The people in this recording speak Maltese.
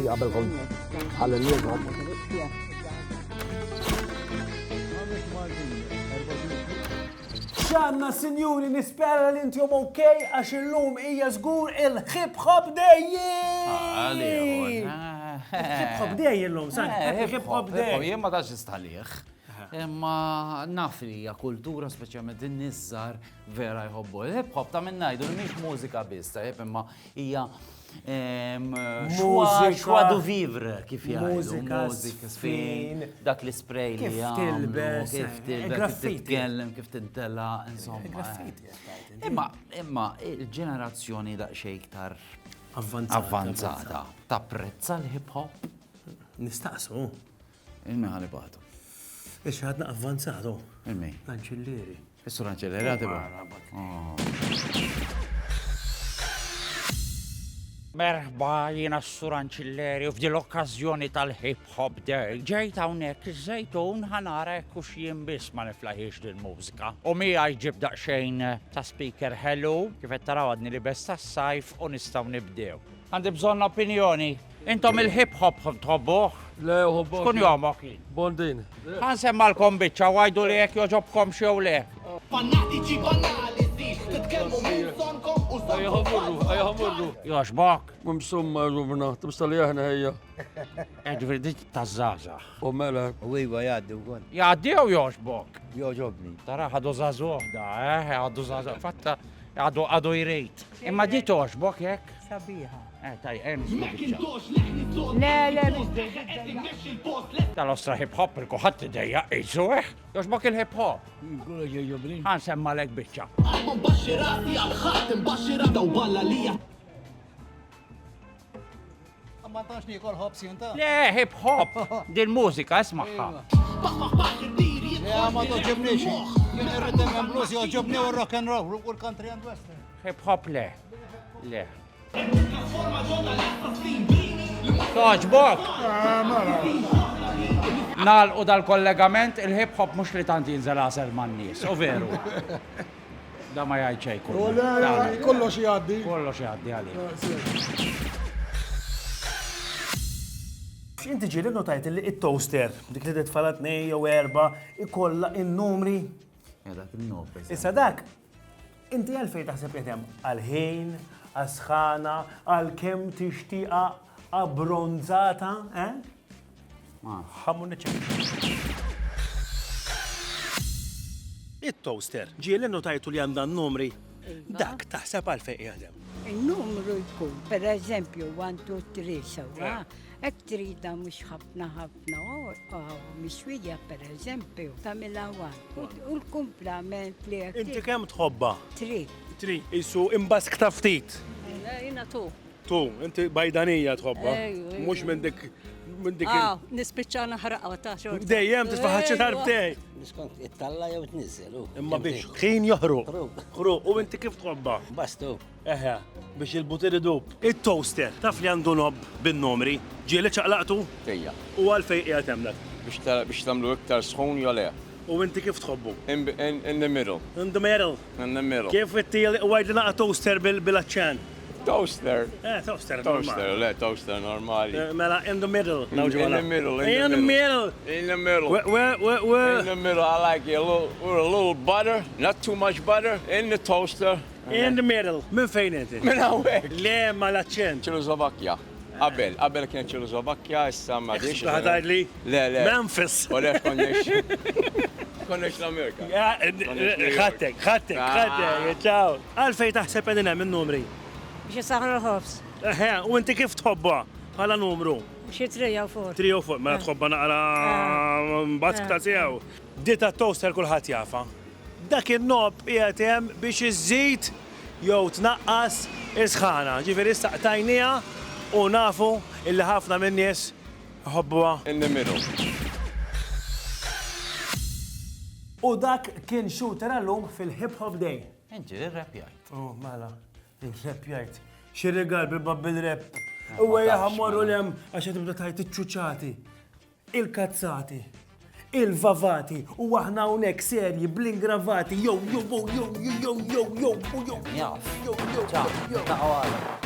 Anki qabelkom ħallinnikom. Xanna, sinjuri, nispera li intom okej għax illum hija żgur il-hip hop day! Hip hop day illum, san. Hip hop day. Jien ma tax istalih. Imma naf li hija kultura speċjalment in-niżżar vera jħobbu. Il-hip hop ta' minn ngħidu li mhix mużika biss, imma hija Joie de vivre, kif jgħidu. Mużika, sfin, dak l-spray li kif jgħamlu, tilbes, kif tilbes, kif titkellem, kif tintella, insomma. Imma il-ġenerazzjoni daqsxejn iktar avvanzata tapprezza l-hip hop. Nistaqsu. Il-mi ħalibatu. Ix ħadna avvanzatu. Il-mi. Anċilleri. Is-sur Anċilleri għatibu. Merħba, jiena s-sur Anċilleri u f'dil okkażjoni tal-Hip Hop Day. Ġejt hawnhekk iż-żejtun ħanara hekk hux jien biss ma niflaħiex din mużika. U mija jġib daqsxejn ta' speaker hello, kif qed taraw għadni li besta s-sajf u nistgħu nibdew. Għandi bżonn opinjoni. Intom il-hip hop tħobbuh? Le, uħobbok. Xkun jomok jien? Bondin. Ħansemmalkom biċċa għajdu li jekk joġobkom xew le. Fanatiċi banalizi, titkellmu minn sonkom u Ajħamurru. Joġbok? Mumsumma ġubna, tibsta li aħna ħejja. Ġifri dik taż-żaża. U mela. U iva jgħaddi wkoll. Jgħaddi jew joġbok? Joġobni. Tara ħadu żagħżugħ da, ħadu żagħżugħ. Fatta għadu jrejt. Imma di toġbok jekk? Sabiħa. Taj, nisma biċċa. Le, Tal-ostra hip hop il-kuħat id-dejja, iġu joġbok il-hip hop. Kullu ġejjobni. Ħansemma lek biċċa. Għamma mbaxxirati għal-ħat mbaxxira daw balla lija. Ma tax nikol ħobs jinta. Le, hip hop, dil-mużika, ismaħħa. Le, ma toġibnix. Jien irridem hemm blues joġobni u rock and roll u l-country and western. Hip hop le. Le. Toġbok? Nalqu dal-kollegament, il-hip hop mux li tant jinżel għasel man-nies, u veru. Da ma jgħid xejn kullu. Kollox jgħaddi. Kollox jgħaddi għalik. Inti ġiri notajt li il-toaster, dik li d-tfalat 2 jew 4, ikolla il-numri. Dak il-nobel. Issa dak, inti għalfej taħseb jetem għal-ħin, għal-sħana, għal-kem tixtiqa abbronzata, ħammu neċek. Il-toaster, ġiri notajtu li għandan numri, dak taħseb għalfej jgħadem. il-numru jkun, per eżempju, 1, 2, 3, sewa. Ek trida mux ħafna, miswija per eżempju, tamila 1. U l-kumplament li għek. Inti kem tħobba? 3. 3. Issu imbask ta' ftit. Jina tu. Tu, inti bajdanija tħobba. Ejju, Mux minn dik. Nispiċċana ħaraqqa ta' xorta. Dejjem tisfaħħaċ tarbtej. Niskont it-talla jew tniżel. Imma biex ħin joħruq. Ħruq, u inti kif tħobba? Bastu. Eħe, biex il-butir idub. Il-toaster, taf li għandu nob bin-numri, ġieli ċaqlaqtu? Ejja, U għalfej qiegħed hemmhekk. biex tamlu iktar sħun jew le. U inti kif tħobbu? In the middle. In the middle. In the middle. Kif it-tiel għajd laqa toaster bil-aċċan? Toaster. Toaster. Toaster, le, toaster normali. Mela, in the middle. In the middle. In the middle. In the middle. Where? In the middle, I like it. A little butter, not too much butter, in the toaster. In the middle. Min fejn inti? Min hawnhekk. Le, ma l-aċċent. Ċeloslovakkja. Qabel kien Ċeloslovakkja, issa ma diex. Ħadaj li? Le. Memphis. U le konnex l-Amerika. ħattek, ciao. Għalfej taħseb għedina minn numri. Biex jisaħru l-ħobs. U inti kif tħobba? Għala numru? Xie 3 jew 4. 3 u 4, ma tħobba naqra bask ta' tijaw. Dita toaster kulħadd jafa. Dak il-nob qiegħed hemm biex iżżid jew tnaqqas is-sħana. Ġifieri staqtajnija u nafu illi ħafna minn nies ħobbuha. In the middle. U dak kien shooter għallum fil-Hip Hop Day. Inti il-rap jgħid. Oh, mela, il-rap jgħid. Xirrigal bil-rap. U għajja ħammorru l-em għaxa tibda tajt il-ċuċati, il-kazzati, il-vavati, u għahna unek serji bl-ingravati, yo. Jaf. Ciao. Ta' għala.